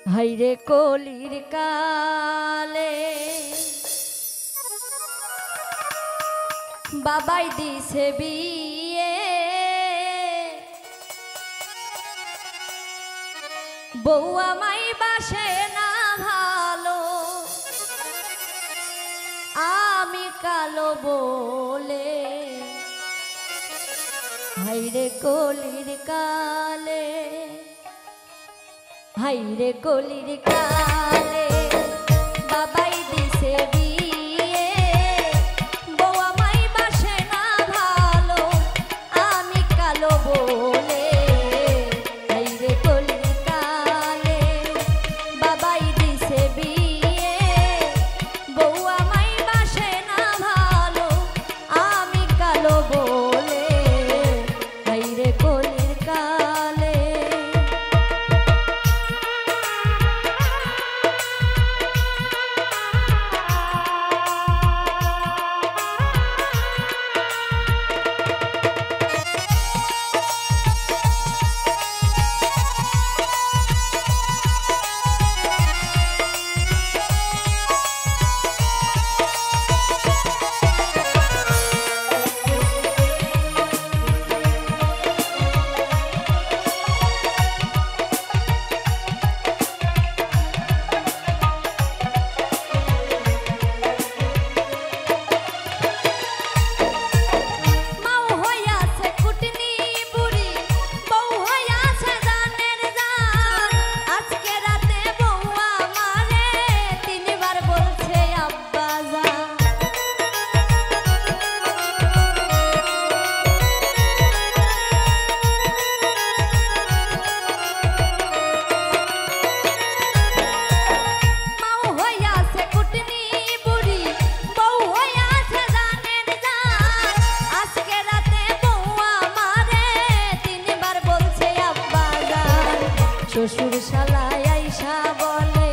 হাইরে কলির কালে বাবাই দিছে বিয়ে, বউ আমায় বাসে না ভালো, আমি কালো বলে। হাইরে কলির কালে, হাইরে কলির কালে বাবাই দিছে বিয়ে, বউ আমায় বাসে না ভালো, আমি কালো বলে। হাইরে কলির কালে বাবাই দিছে বিয়ে, বউ আমায় বাসে না ভালো, আমি কালো বলে। হাইরে কলির কালে শ্বশুর শালায় আইসা বলে